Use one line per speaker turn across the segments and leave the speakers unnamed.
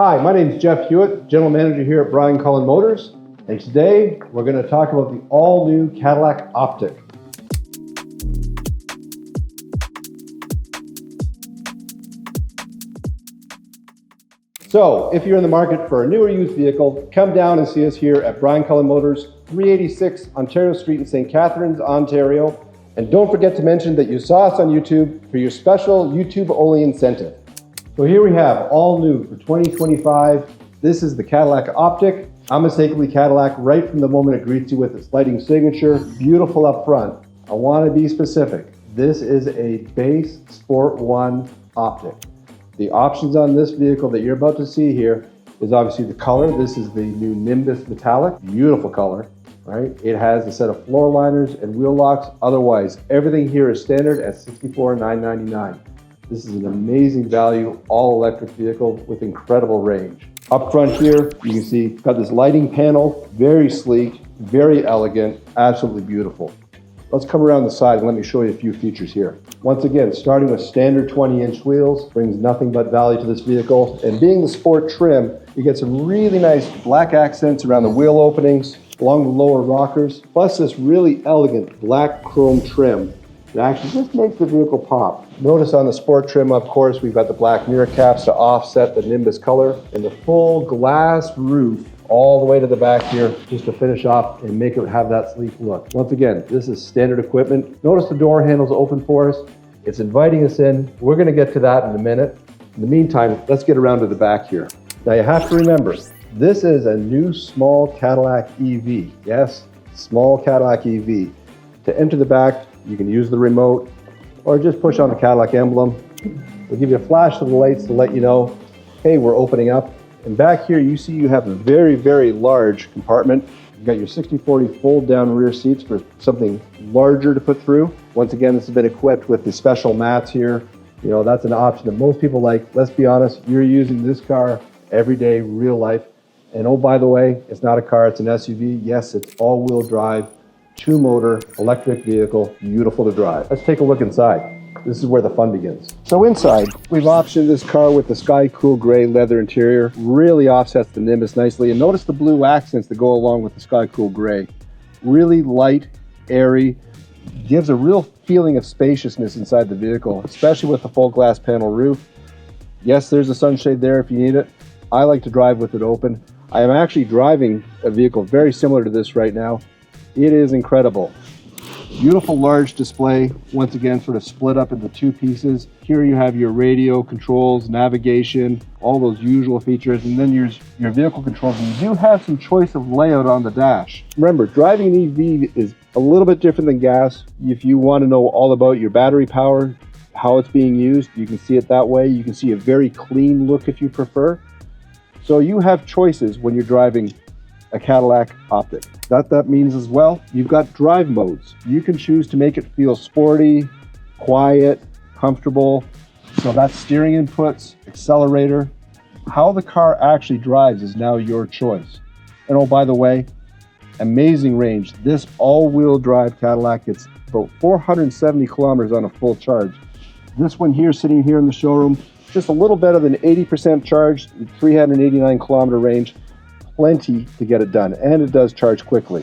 Hi, my name is Jeff Hewitt, General Manager here at Brian Cullen Motors, and today we're going to talk about the all-new Cadillac Optiq. So, if you're in the market for a new or used vehicle, come down and see us here at Brian Cullen Motors, 386 Ontario Street in St. Catharines, Ontario. And don't forget to mention that you saw us on YouTube for your special YouTube-only incentive. So here we have all new for 2025. This is the Cadillac Optiq. Unmistakably Cadillac right from the moment it greets you with its lighting signature. Beautiful up front. I want to be specific. This is a base Sport 1 Optiq. The options on this vehicle that you're about to see here is obviously the color. This is the new Nimbus Metallic. Beautiful color, right? It has a set of floor liners and wheel locks. Otherwise, everything here is standard at $64,999. This is an amazing value, all-electric vehicle with incredible range. Up front here, you can see got this lighting panel, very sleek, very elegant, absolutely beautiful. Let's come around the side and let me show you a few features here. Once again, starting with standard 20-inch wheels, brings nothing but value to this vehicle. And being the sport trim, you get some really nice black accents around the wheel openings, along the lower rockers, plus this really elegant black chrome trim that actually just makes the vehicle pop. Notice on the sport trim, of course, we've got the black mirror caps to offset the Nimbus color, and the full glass roof all the way to the back here, just to finish off and make it have that sleek look. Once again, this is standard equipment. Notice the door handles open for us. It's inviting us in. We're gonna get to that in a minute. In the meantime, let's get around to the back here. Now you have to remember, this is a new small Cadillac EV. Yes, small Cadillac EV. To enter the back, you can use the remote or just push on the Cadillac emblem. We'll give you a flash of the lights to let you know, hey, we're opening up. And back here, you see you have a very, very large compartment. You've got your 60/40 fold down rear seats for something larger to put through. Once again, this has been equipped with the special mats here. You know, that's an option that most people like. Let's be honest, you're using this car every day, real life. And oh, by the way, it's not a car, it's an SUV. Yes, it's all-wheel drive, two-motor, electric vehicle, beautiful to drive. Let's take a look inside. This is where the fun begins. So inside, we've optioned this car with the sky cool gray leather interior. Really offsets the Nimbus nicely. And notice the blue accents that go along with the sky cool gray. Really light, airy, gives a real feeling of spaciousness inside the vehicle, especially with the full glass panel roof. Yes, there's a sunshade there if you need it. I like to drive with it open. I am actually driving a vehicle very similar to this right now. It is incredible. Beautiful large display, once again sort of split up into two pieces. Here you have your radio controls, navigation, all those usual features, and then your vehicle controls. And you do have some choice of layout on the dash. Remember, driving an EV is a little bit different than gas. If you want to know all about your battery power, how it's being used, you can see it that way. You can see a very clean look if you prefer. So you have choices when you're driving a Cadillac Optiq. That means as well, you've got drive modes. You can choose to make it feel sporty, quiet, comfortable. So that's steering inputs, accelerator. How the car actually drives is now your choice. And oh, by the way, amazing range. This all-wheel drive Cadillac gets about 470 kilometers on a full charge. This one here, sitting here in the showroom, just a little better than 80% charged, 389 kilometer range. Plenty to get it done, and it does charge quickly.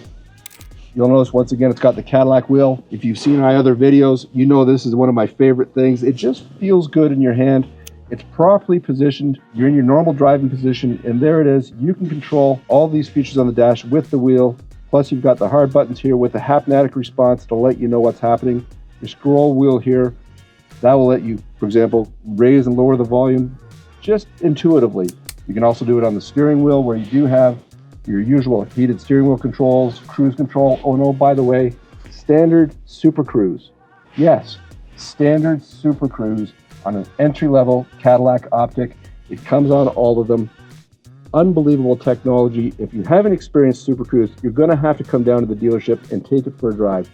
You'll notice once again it's got the Cadillac wheel. If you've seen my other videos, you know this is one of my favorite things. It just feels good in your hand. It's properly positioned. You're in your normal driving position, and there it is. You can control all these features on the dash with the wheel. Plus you've got the hard buttons here with the haptic response to let you know what's happening. Your scroll wheel here, that will let you, for example, raise and lower the volume just intuitively. You can also do it on the steering wheel where you do have your usual heated steering wheel controls, cruise control. Oh no, by the way, standard Super Cruise. Yes, standard Super Cruise on an entry-level Cadillac Optiq. It comes on all of them. Unbelievable technology. If you haven't experienced Super Cruise, you're gonna have to come down to the dealership and take it for a drive.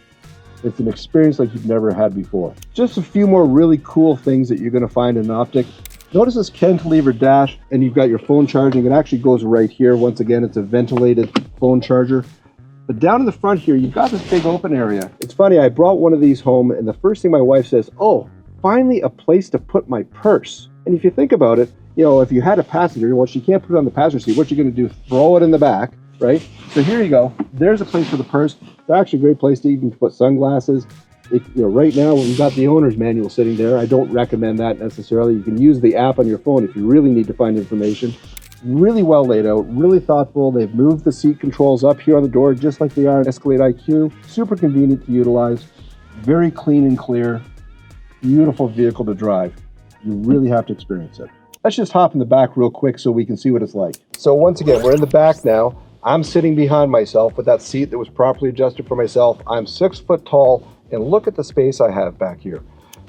It's an experience like you've never had before. Just a few more really cool things that you're gonna find in an Optiq. Notice this cantilever dash, and you've got your phone charging. It actually goes right here. Once again, it's a ventilated phone charger. But down in the front here, you've got this big open area. It's funny, I brought one of these home, and the first thing my wife says, oh, finally a place to put my purse. And if you think about it, you know, if you had a passenger, well, she can't put it on the passenger seat. What you're going to do, throw it in the back, right? So here you go. There's a place for the purse. It's actually a great place to even put sunglasses. You know, right now we've got the owner's manual sitting there. I don't recommend that necessarily. You can use the app on your phone if you really need to find information. Really well laid out, really thoughtful. They've moved the seat controls up here on the door just like they are in Escalade IQ. Super convenient to utilize. Very clean and clear. Beautiful vehicle to drive. You really have to experience it. Let's just hop in the back real quick so we can see what it's like. So once again, we're in the back now. I'm sitting behind myself with that seat that was properly adjusted for myself. I'm 6 foot tall, and look at the space I have back here.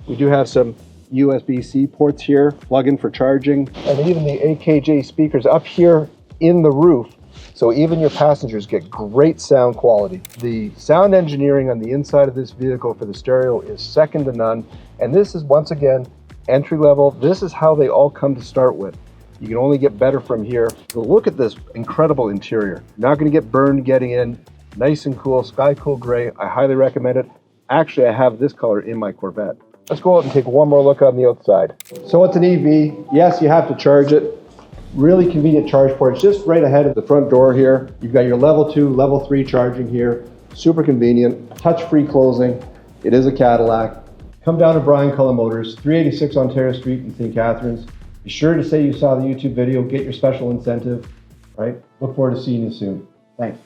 We do have some USB-C ports here, plug-in for charging, and even the AKJ speakers up here in the roof. So even your passengers get great sound quality. The sound engineering on the inside of this vehicle for the stereo is second to none. And this is, once again, entry level. This is how they all come to start with. You can only get better from here. But look at this incredible interior. You're not going to get burned getting in. Nice and cool, sky cool gray. I highly recommend it. Actually, I have this color in my Corvette. Let's go out and take one more look on the outside. So it's an EV. Yes, you have to charge it. Really convenient charge port. It's just right ahead of the front door here. You've got your level 2, level 3 charging here. Super convenient. Touch-free closing. It is a Cadillac. Come down to Brian Cullen Motors, 386 Ontario Street in St. Catharines. Be sure to say you saw the YouTube video, get your special incentive, right? Look forward to seeing you soon. Thanks.